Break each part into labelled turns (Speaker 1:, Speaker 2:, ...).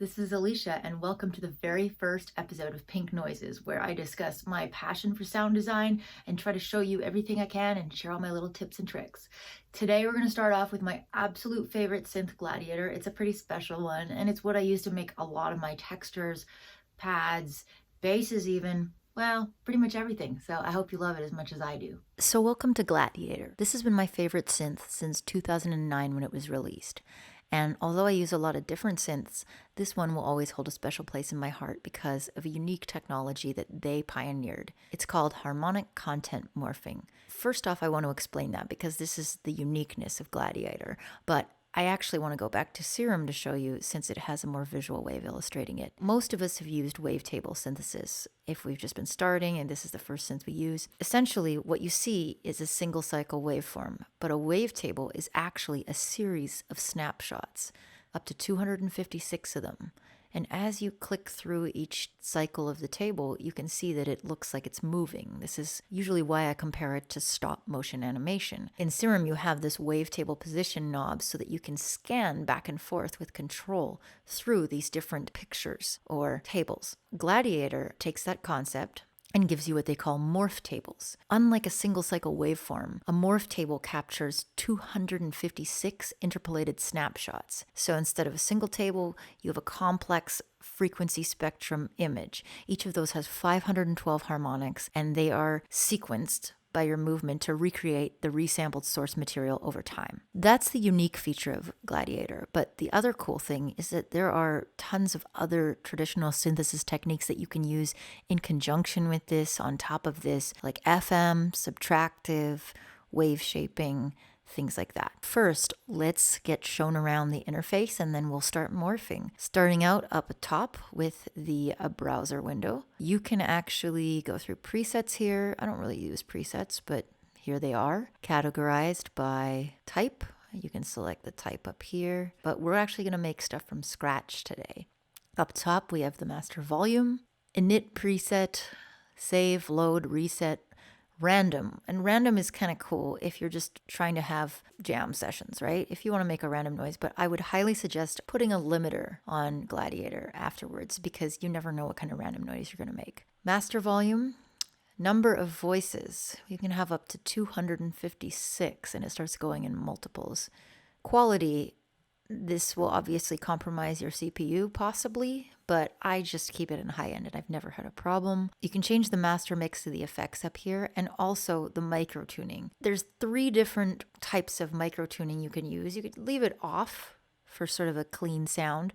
Speaker 1: This is Alicia, and welcome to the very first episode of Pink Noises, where I discuss my passion for sound design and try to show you everything I can and share all my little tips and tricks. Today, we're going to start off with my absolute favorite synth, Gladiator. It's a pretty special one, and it's what I use to make a lot of my textures, pads, basses even. Well, pretty much everything. So I hope you love it as much as I do. So welcome to Gladiator. This has been my favorite synth since 2009 when it was released. And although I use a lot of different synths, this one will always hold a special place in my heart because of a unique technology that they pioneered. It's called harmonic content morphing. First off, I want to explain that because this is the uniqueness of Gladiator, but I actually want to go back to Serum to show you since it has a more visual way of illustrating it. Most of us have used wavetable synthesis if we've just been starting and this is the first synth we use. Essentially, what you see is a single cycle waveform, but a wavetable is actually a series of snapshots, up to 256 of them. And as you click through each cycle of the table, you can see that it looks like it's moving. This is usually why I compare it to stop motion animation. In Serum, you have this wavetable position knob so that you can scan back and forth with control through these different pictures or tables. Gladiator takes that concept and gives you what they call morph tables. Unlike a single cycle waveform, a morph table captures 256 interpolated snapshots. So instead of a single table, you have a complex frequency spectrum image. Each of those has 512 harmonics, and they are sequenced by your movement to recreate the resampled source material over time. That's the unique feature of Gladiator, but the other cool thing is that there are tons of other traditional synthesis techniques that you can use in conjunction with this, on top of this, like FM, subtractive, wave shaping, things like that. First, let's get shown around the interface and then we'll start morphing. Starting out up top with the browser window, you can actually go through presets here. I don't really use presets, but here they are, categorized by type. You can select the type up here, but we're actually going to make stuff from scratch today. Up top, we have the master volume, init preset, save, load, reset, random. And random is kind of cool if you're just trying to have jam sessions, right? If you want to make a random noise, but I would highly suggest putting a limiter on Gladiator afterwards because you never know what kind of random noise you're going to make. Master volume, number of voices. You can have up to 256 and it starts going in multiples. Quality, this will obviously compromise your CPU possibly, but I just keep it in high end and I've never had a problem. You can change the master mix of the effects up here and also the micro tuning. There's 3 different types of micro tuning you can use. You could leave it off for sort of a clean sound,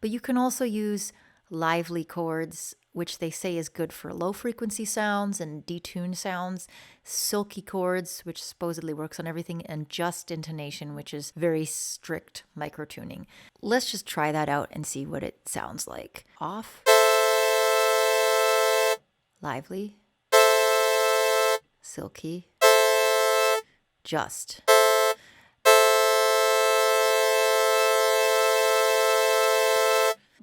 Speaker 1: but you can also use lively chords, which they say is good for low frequency sounds and detuned sounds, silky chords, which supposedly works on everything, and just intonation, which is very strict micro tuning. Let's just try that out and see what it sounds like. Off, lively, silky, just.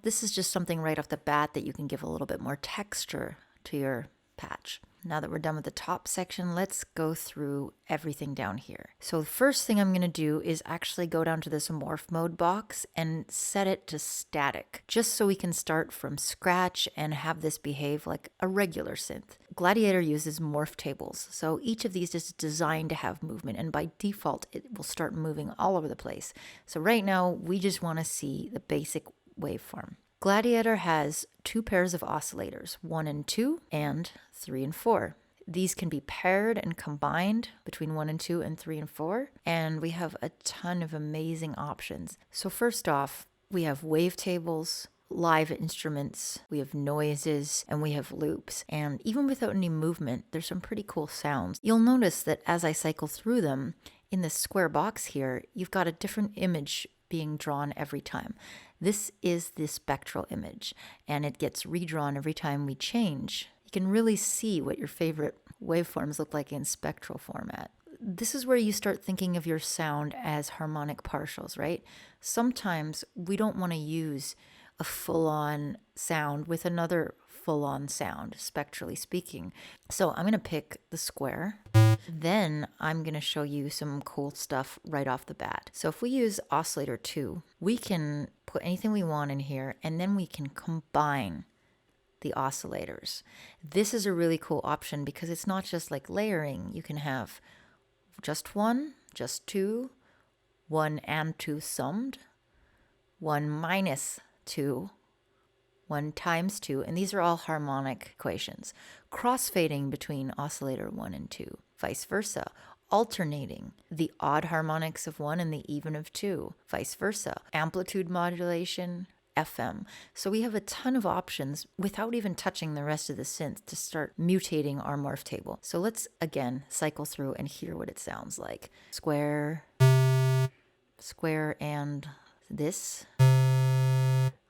Speaker 1: This is just something right off the bat that you can give a little bit more texture to your patch. Now that we're done with the top section, let's go through everything down here. So the first thing I'm going to do is actually go down to this morph mode box and set it to static, just so we can start from scratch and have this behave like a regular synth. Gladiator uses morph tables, so each of these is designed to have movement, and by default, it will start moving all over the place. So right now, we just want to see the basic waveform. Gladiator has 2 pairs of oscillators, 1 and 2 and 3 and 4. These can be paired and combined between 1 and 2 and 3 and 4, and we have a ton of amazing options. So first off, we have wavetables, live instruments, we have noises, and we have loops. And even without any movement, there's some pretty cool sounds. You'll notice that as I cycle through them, in this square box here, you've got a different image being drawn every time. This is the spectral image, and it gets redrawn every time we change. You can really see what your favorite waveforms look like in spectral format. This is where you start thinking of your sound as harmonic partials, right? Sometimes we don't want to use a full-on sound with another full-on sound, spectrally speaking. So I'm going to pick the square. Then I'm going to show you some cool stuff right off the bat. So if we use oscillator 2, we can put anything we want in here, and then we can combine the oscillators. This is a really cool option because it's not just like layering. You can have just one, just two, one and two summed, one minus two, one times two, and these are all harmonic equations. Crossfading between oscillator 1 and 2, vice versa. Alternating the odd harmonics of 1 and the even of 2, vice versa. Amplitude modulation, FM. So we have a ton of options without even touching the rest of the synth to start mutating our morph table. So let's again cycle through and hear what it sounds like. Square, square, and this.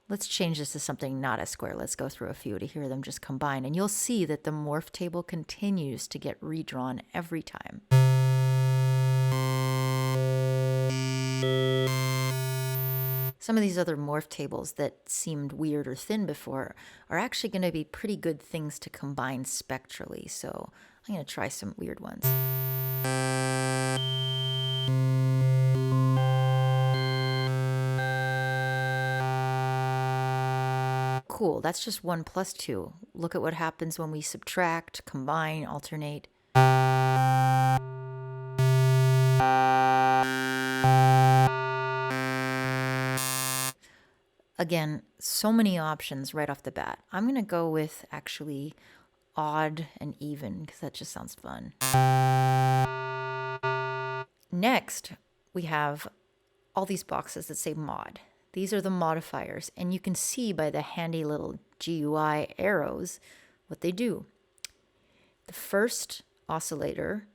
Speaker 1: Let's change this to something not a square. Let's go through a few to hear them just combine. And you'll see that the morph table continues to get redrawn every time. Some of these other morph tables that seemed weird or thin before are actually going to be pretty good things to combine spectrally. So I'm going to try some weird ones. Cool, that's just 1 plus 2. Look at what happens when we subtract, combine, alternate. Again, so many options right off the bat. I'm going to go with actually odd and even because that just sounds fun. Next, we have all these boxes that say mod. These are the modifiers, and you can see by the handy little GUI arrows what they do. The first oscillator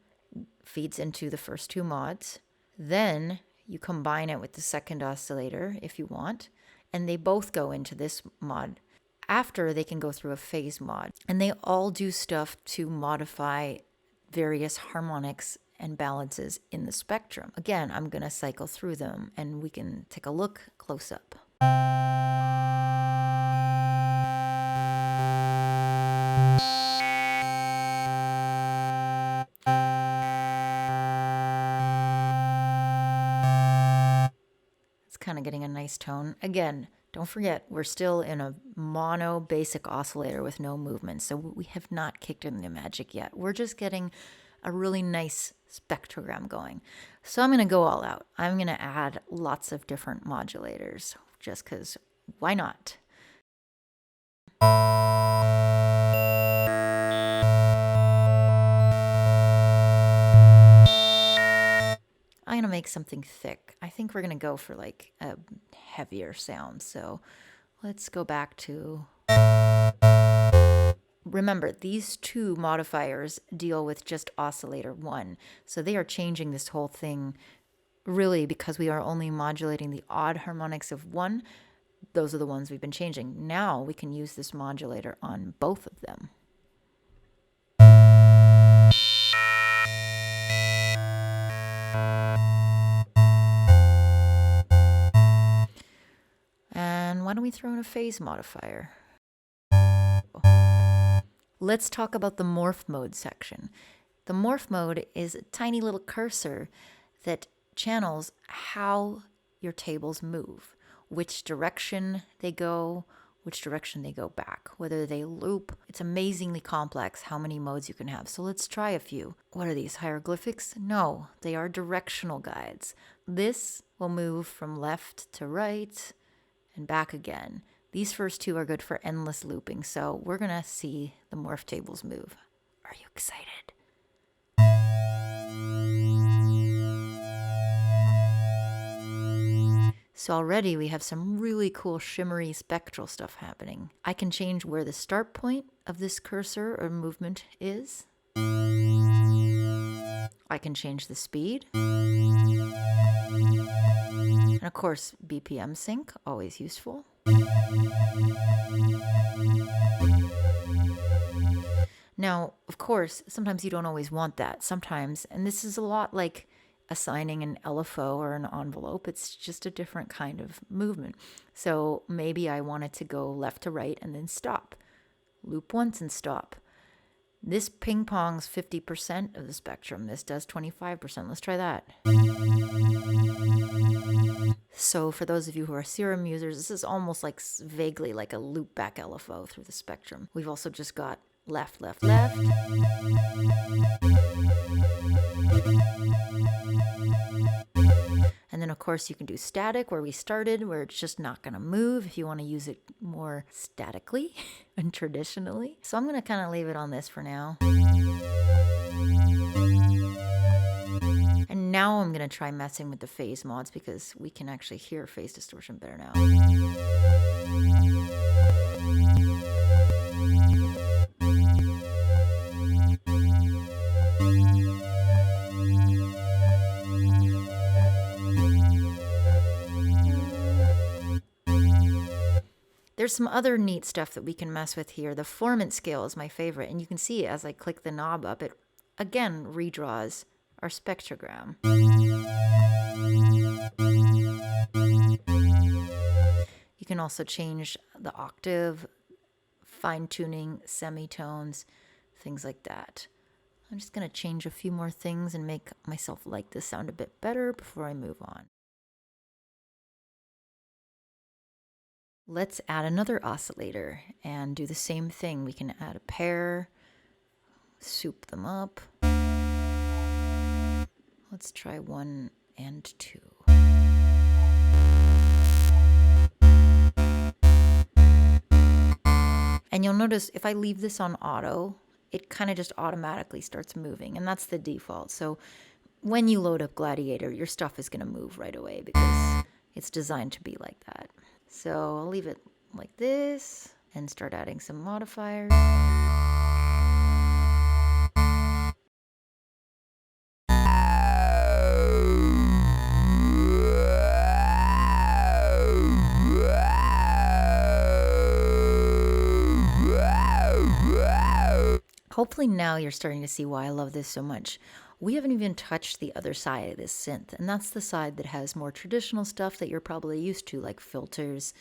Speaker 1: feeds into the first two mods. Then you combine it with the second oscillator if you want, and they both go into this mod. After, they can go through a phase mod, and they all do stuff to modify various harmonics and balances in the spectrum. Again, I'm going to cycle through them and we can take a look close up. It's kind of getting a nice tone. Again, don't forget, we're still in a mono basic oscillator with no movement, so we have not kicked in the magic yet. We're just getting a really nice spectrogram going. So I'm going to go all out. I'm going to add lots of different modulators just because why not? I'm going to make something thick. I think we're going to go for like a heavier sound. So let's go back to... Remember, these two modifiers deal with just oscillator 1. So they are changing this whole thing really because we are only modulating the odd harmonics of 1. Those are the ones we've been changing. Now we can use this modulator on both of them. And why don't we throw in a phase modifier? Let's talk about the morph mode section. The morph mode is a tiny little cursor that channels how your tables move, which direction they go, which direction they go back, whether they loop. It's amazingly complex how many modes you can have. So let's try a few. What are these, hieroglyphics? No, they are directional guides. This will move from left to right and back again. These first two are good for endless looping, so we're going to see the morph tables move. Are you excited? So already we have some really cool shimmery spectral stuff happening. I can change where the start point of this cursor or movement is. I can change the speed. And of course, BPM sync, always useful. Now, of course, sometimes you don't always want that. Sometimes, and this is a lot like assigning an LFO or an envelope, it's just a different kind of movement. So maybe I want it to go left to right and then stop. Loop once and stop. This ping pongs 50% of the spectrum. This does 25%. Let's try that. So for those of you who are serum users, this is almost like vaguely like a loop back LFO through the spectrum. We've also just got left, left, left. And then of course you can do static where we started, where it's just not going to move if you want to use it more statically and traditionally. So I'm going to kind of leave it on this for now. And now I'm going to try messing with the phase mods because we can actually hear phase distortion better now. There's some other neat stuff that we can mess with here. The formant scale is my favorite, and you can see as I click the knob up, it again redraws our spectrogram. You can also change the octave, fine-tuning, semitones, things like that. I'm just going to change a few more things and make myself like this sound a bit better before I move on. Let's add another oscillator and do the same thing. We can add a pair, soup them up. Let's try 1 and 2. And you'll notice if I leave this on auto, it kind of just automatically starts moving, and that's the default. So when you load up Gladiator, your stuff is going to move right away because it's designed to be like that. So I'll leave it like this and start adding some modifiers. Hopefully now you're starting to see why I love this so much. We haven't even touched the other side of this synth, and that's the side that has more traditional stuff that you're probably used to, like filters,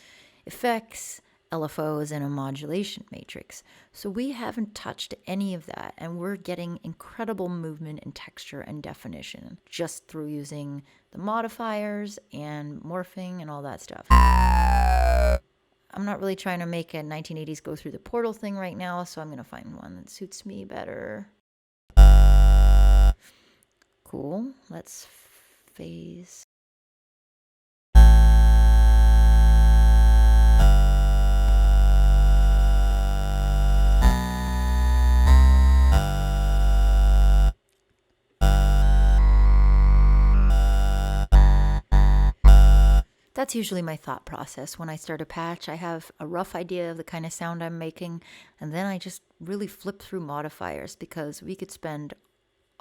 Speaker 1: effects, LFOs, and a modulation matrix. So we haven't touched any of that, and we're getting incredible movement and texture and definition just through using the modifiers and morphing and all that stuff. I'm not really trying to make a 1980s go through the portal thing right now, so I'm going to find one that suits me better. Cool. Let's phase. That's usually my thought process when I start a patch. I have a rough idea of the kind of sound I'm making, and then I just really flip through modifiers because we could spend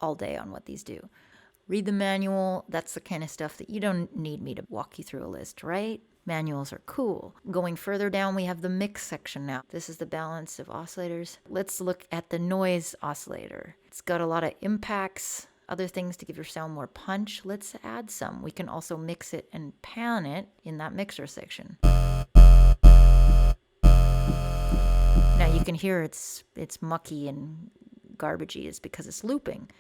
Speaker 1: all day on what these do. Read the manual. That's the kind of stuff that you don't need me to walk you through a list, right? Manuals are cool. Going further down, we have the mix section now. This is the balance of oscillators. Let's look at the noise oscillator. It's got a lot of impacts, other things to give your sound more punch. Let's add some. We can also mix it and pan it in that mixer section. Now you can hear it's mucky and garbagey. It's because it's looping.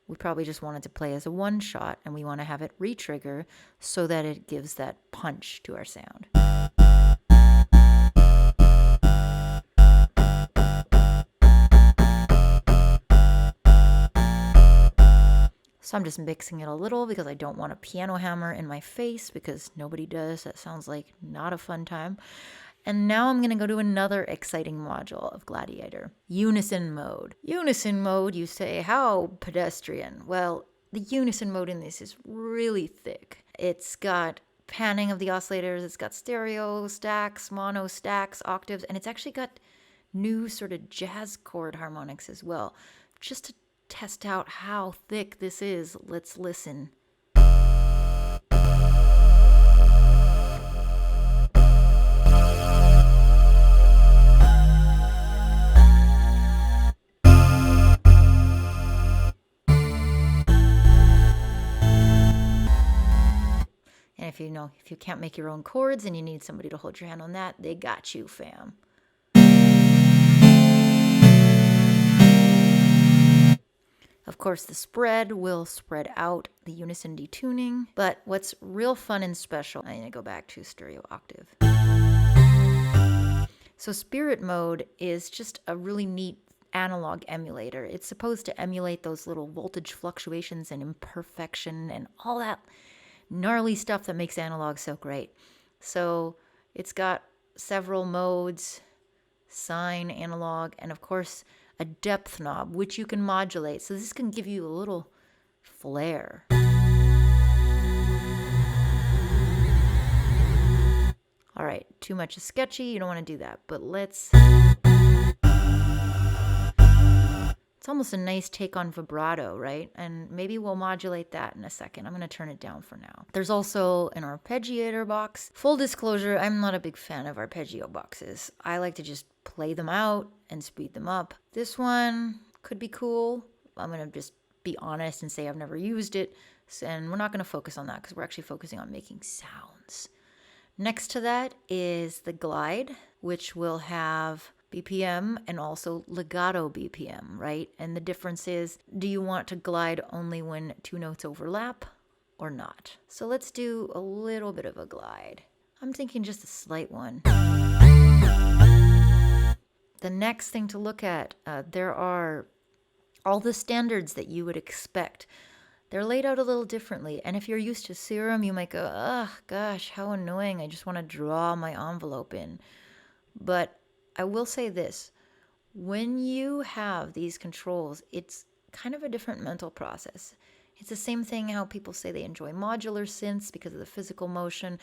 Speaker 1: We probably just want it to play as a one shot, and we want to have it re-trigger so that it gives that punch to our sound. So I'm just mixing it a little because I don't want a piano hammer in my face, because nobody does. That sounds like not a fun time. And now I'm going to go to another exciting module of Gladiator, unison mode. Unison mode, you say, how pedestrian? Well, the unison mode in this is really thick. It's got panning of the oscillators, it's got stereo stacks, mono stacks, octaves, and it's actually got new sort of jazz chord harmonics as well. Just to test out how thick this is, let's listen. And if you can't make your own chords and you need somebody to hold your hand on that, they got you, fam. Of course, the spread will spread out the unison detuning, but what's real fun and special, I need to go back to stereo octave. So spirit mode is just a really neat analog emulator. It's supposed to emulate those little voltage fluctuations and imperfection and all that gnarly stuff that makes analog so great. So it's got several modes, sine, analog, and of course a depth knob, which you can modulate. So this can give you a little flair. All right, too much is sketchy. You don't want to do that, but let's... It's almost a nice take on vibrato, right? And maybe we'll modulate that in a second. I'm going to turn it down for now. There's also an arpeggiator box. Full disclosure, I'm not a big fan of arpeggio boxes. I like to just play them out and speed them up. This one could be cool. I'm going to just be honest and say I've never used it. And we're not going to focus on that because we're actually focusing on making sounds. Next to that is the glide, which will have BPM and also legato BPM, right? And the difference is, do you want to glide only when two notes overlap or not? So let's do a little bit of a glide. I'm thinking just a slight one. The next thing to look at, there are all the standards that you would expect. They're laid out a little differently. And if you're used to Serum, you might go, ugh, gosh, how annoying. I just want to draw my envelope in. But I will say this, when you have these controls, it's kind of a different mental process. It's the same thing how people say they enjoy modular synths because of the physical motion.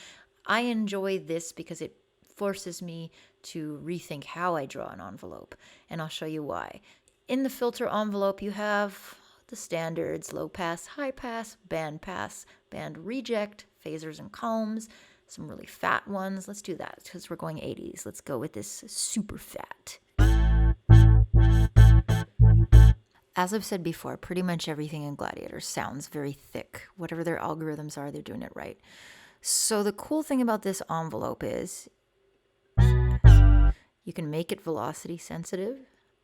Speaker 1: I enjoy this because it forces me to rethink how I draw an envelope, and I'll show you why. In the filter envelope, you have the standards, low pass, high pass, band reject, phasers and combs, some really fat ones. Let's do that because we're going 80s. Let's go with this super fat. As I've said before, pretty much everything in Gladiator sounds very thick. Whatever their algorithms are, they're doing it right. So the cool thing about this envelope is you can make it velocity sensitive.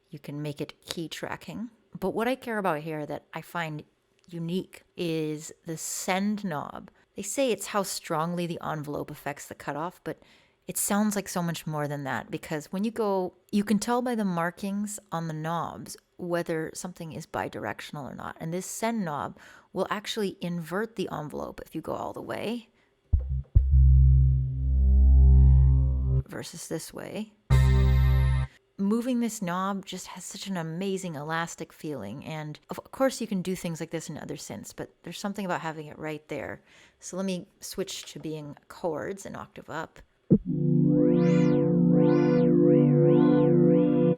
Speaker 1: You can make it key tracking. But what I care about here that I find unique is the send knob. They say it's how strongly the envelope affects the cutoff, but it sounds like so much more than that because when you go, you can tell by the markings on the knobs whether something is bidirectional or not. And this send knob will actually invert the envelope if you go all the way versus this way. Moving this knob just has such an amazing elastic feeling. And of course you can do things like this in other synths, but there's something about having it right there. So let me switch to being chords an octave up.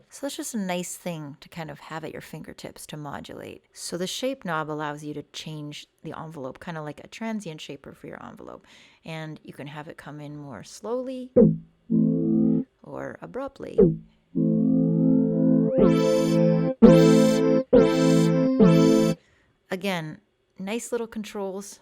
Speaker 1: So that's just a nice thing to kind of have at your fingertips to modulate. So the shape knob allows you to change the envelope, kind of like a transient shaper for your envelope. And you can have it come in more slowly or abruptly. Again, nice little controls.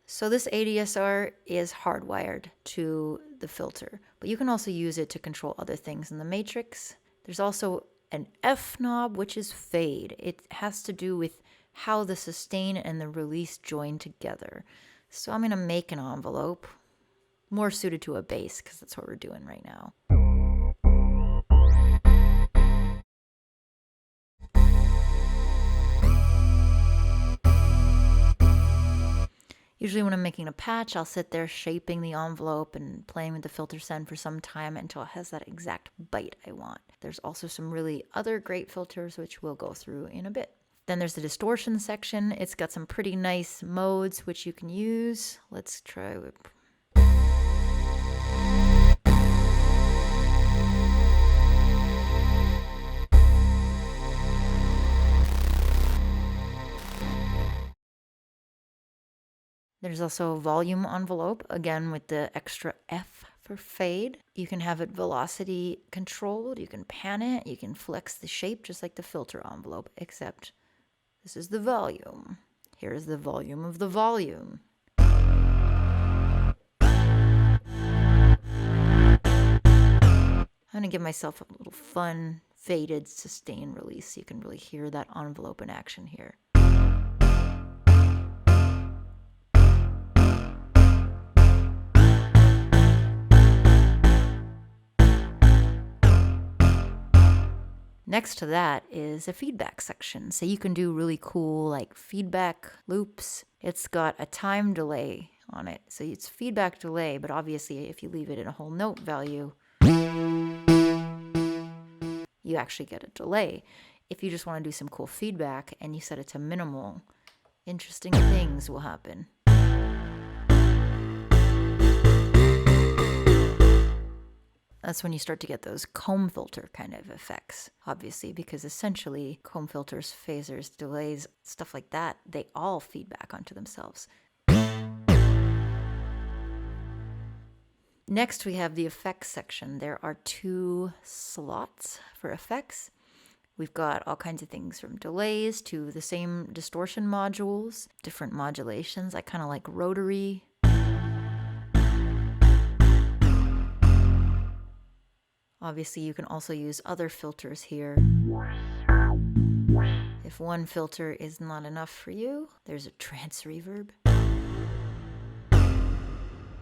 Speaker 1: So this ADSR is hardwired to the filter, but you can also use it to control other things in the matrix. There's also an F knob, which is fade. It has to do with how the sustain and the release join together. So I'm going to make an envelope more suited to a bass because that's what we're doing right now. Usually when I'm making a patch, I'll sit there shaping the envelope and playing with the filter send for some time until it has that exact bite I want. There's also some really other great filters which we'll go through in a bit. Then there's the distortion section. It's got some pretty nice modes which you can use. Let's try with... There's also a volume envelope, again with the extra F for fade. You can have it velocity controlled, you can pan it, you can flex the shape just like the filter envelope, except this is the volume. Here's the volume of the volume. I'm gonna give myself a little fun faded sustain release. You can really hear that envelope in action here. Next to that is a feedback section. So you can do really cool like feedback loops. It's got a time delay on it. So it's feedback delay, but obviously if you leave it in a whole note value, you actually get a delay. If you just want to do some cool feedback and you set it to minimal, interesting things will happen. That's when you start to get those comb filter kind of effects, obviously, because essentially comb filters, phasers, delays, stuff like that, they all feedback onto themselves. Next, we have the effects section. There are 2 slots for effects. We've got all kinds of things from delays to the same distortion modules, different modulations. I kind of like rotary. Obviously, you can also use other filters here. If one filter is not enough for you, there's a trance reverb,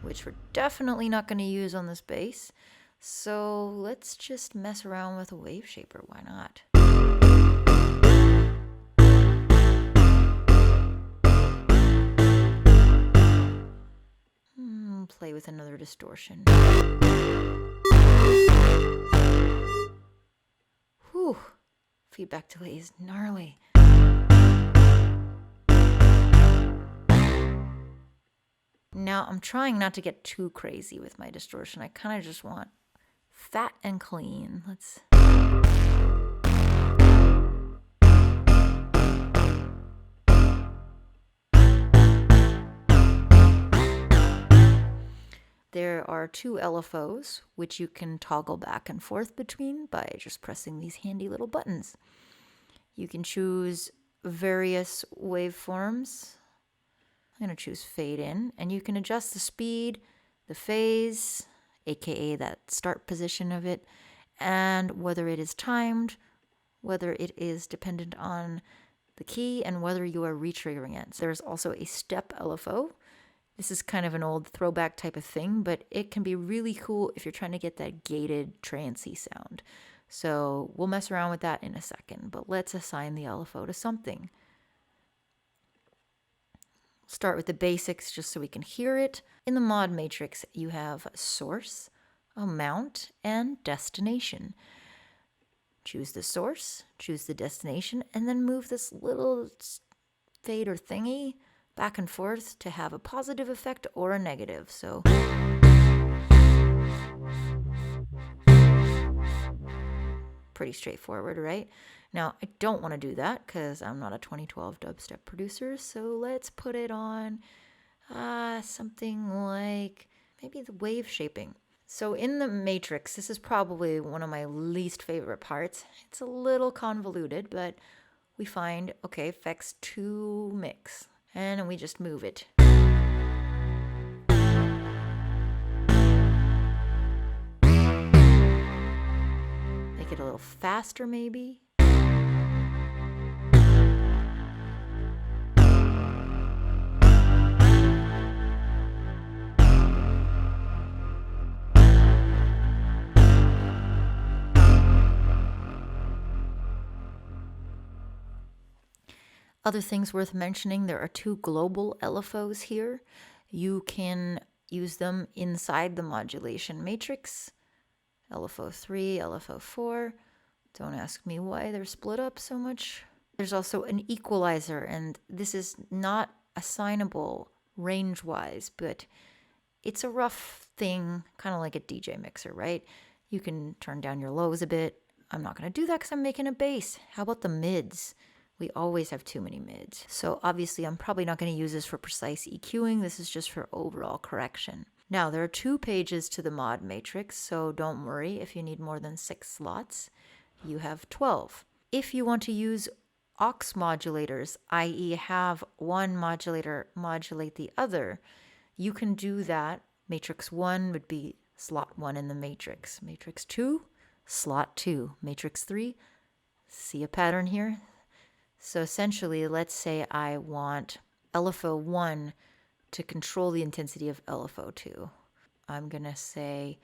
Speaker 1: which we're definitely not going to use on this bass. So let's just mess around with a wave shaper. Why not? Play with another distortion. Whew, feedback delay is gnarly. Now I'm trying not to get too crazy with my distortion. I kind of just want fat and clean. Let's... There are 2 LFOs, which you can toggle back and forth between by just pressing these handy little buttons. You can choose various waveforms. I'm going to choose fade in, and you can adjust the speed, the phase, aka that start position of it, and whether it is timed, whether it is dependent on the key, and whether you are retriggering it. There's also a step LFO. This is kind of an old throwback type of thing, but it can be really cool if you're trying to get that gated, trancey sound. So we'll mess around with that in a second, but let's assign the LFO to something. Start with the basics just so we can hear it. In the mod matrix, you have source, amount, and destination. Choose the source, choose the destination, and then move this little fader thingy back and forth to have a positive effect or a negative. So pretty straightforward, right? Now, I don't want to do that because I'm not a 2012 dubstep producer, so let's put it on something like maybe the wave shaping. So in the matrix, this is probably one of my least favorite parts. It's a little convoluted, but we find, okay, effects to mix, and we just move it. Make it a little faster, maybe. Other things worth mentioning, there are 2 global LFOs here. You can use them inside the modulation matrix. LFO 3, LFO 4. Don't ask me why they're split up so much. There's also an equalizer, and this is not assignable range-wise, but it's a rough thing, kind of like a DJ mixer, right? You can turn down your lows a bit. I'm not going to do that because I'm making a bass. How about the mids? We always have too many mids. So obviously I'm probably not going to use this for precise EQing. This is just for overall correction. Now there are 2 pages to the mod matrix, so don't worry if you need more than 6 slots. You have 12. If you want to use aux modulators, i.e. have one modulator modulate the other, you can do that. Matrix 1 would be slot 1 in the matrix. Matrix 2, slot 2, matrix 3. See a pattern here? So essentially, let's say I want LFO1 to control the intensity of LFO2. I'm going to say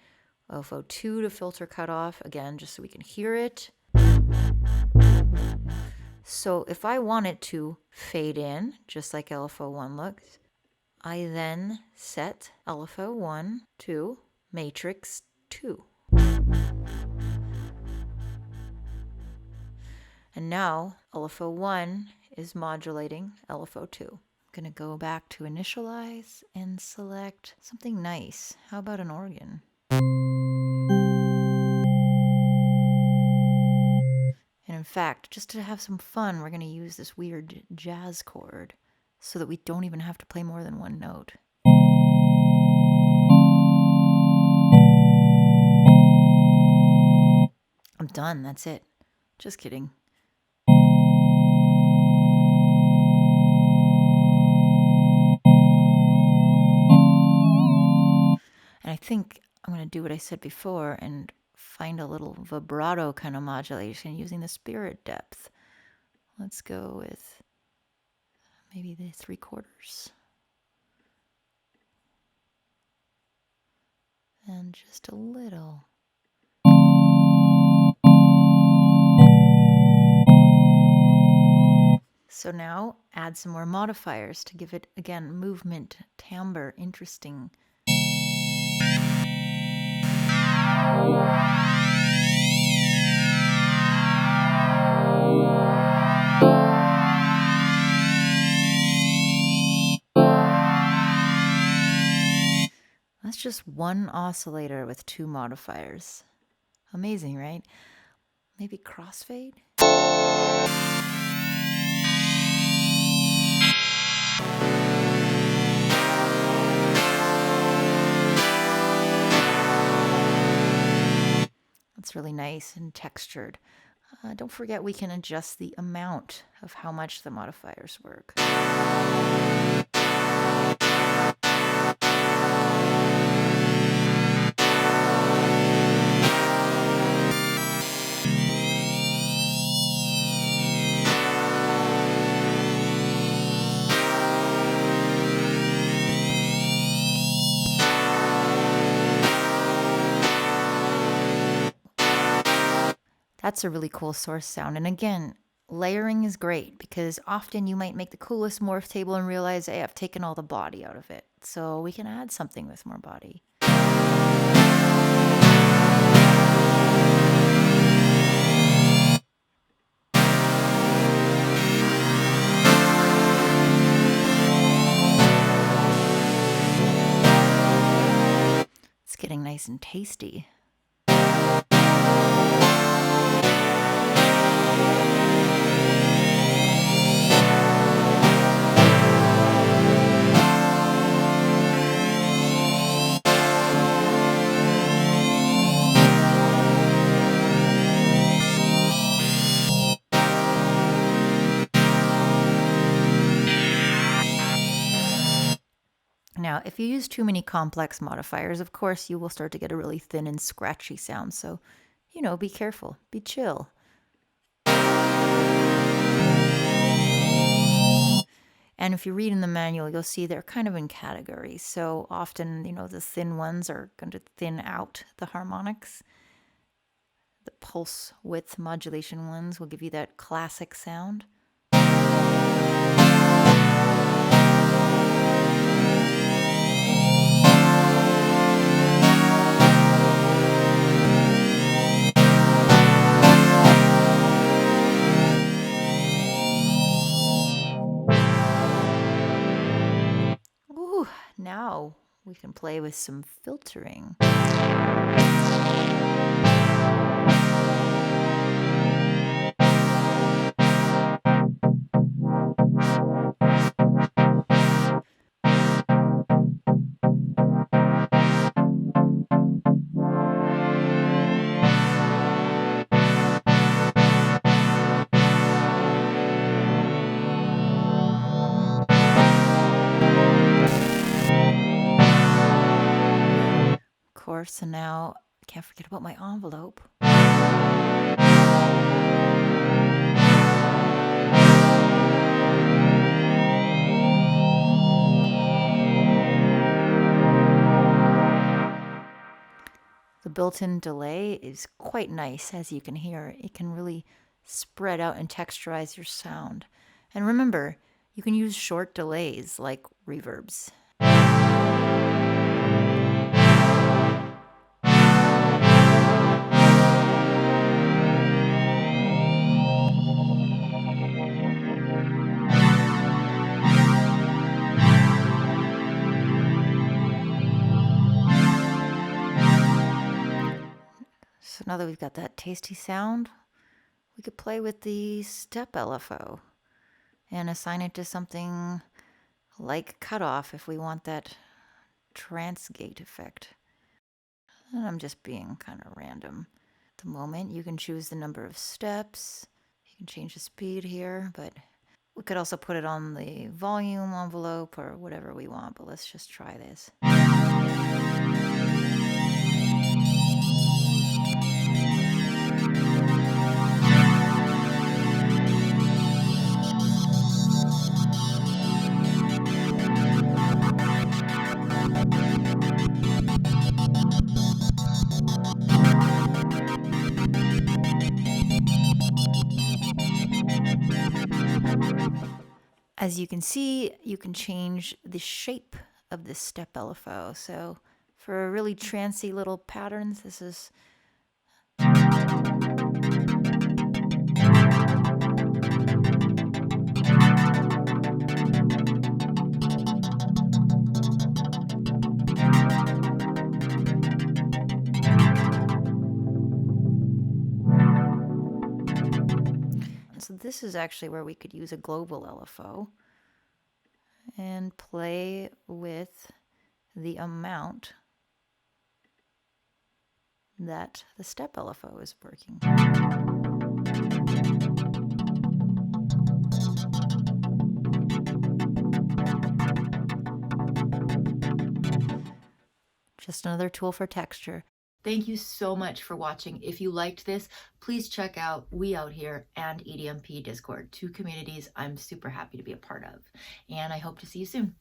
Speaker 1: LFO2 to filter cutoff, again, just so we can hear it. So if I want it to fade in, just like LFO1 looks, I then set LFO1 to matrix 2. And now LFO1 is modulating LFO2. I'm going to go back to initialize and select something nice. How about an organ? And in fact, just to have some fun, we're going to use this weird jazz chord so that we don't even have to play more than one note. I'm done, that's it. Just kidding. And I think I'm going to do what I said before and find a little vibrato kind of modulation using the spirit depth. Let's go with maybe the 3/4. And just a little. So now add some more modifiers to give it, again, movement, timbre, interesting. That's just one oscillator with 2 modifiers. Amazing, right? Maybe crossfade? That's really nice and textured. Don't forget we can adjust the amount of how much the modifiers work. That's a really cool source sound. And again, layering is great because often you might make the coolest morph table and realize, hey, I've taken all the body out of it. So we can add something with more body. It's getting nice and tasty. Now, if you use too many complex modifiers, of course, you will start to get a really thin and scratchy sound. So, be careful, be chill. And if you read in the manual, you'll see they're kind of in categories. So often, the thin ones are going to thin out the harmonics. The pulse width modulation ones will give you that classic sound. Ooh, now we can play with some filtering. Of course, and now I can't forget about my envelope. The built-in delay is quite nice, as you can hear. It can really spread out and texturize your sound. And remember, you can use short delays like reverbs. So now that we've got that tasty sound, we could play with the step LFO and assign it to something like cutoff if we want that trance gate effect. And I'm just being kind of random. At the moment, you can choose the number of steps. You can change the speed here, but we could also put it on the volume envelope or whatever we want, but let's just try this. As you can see, you can change the shape of this step LFO. So for really trancy little patterns, this is so this is actually where we could use a global LFO and play with the amount that the step LFO is working. Just another tool for texture. Thank you so much for watching. If you liked this, please check out We Out Here and EDMP Discord, two communities I'm super happy to be a part of. And I hope to see you soon.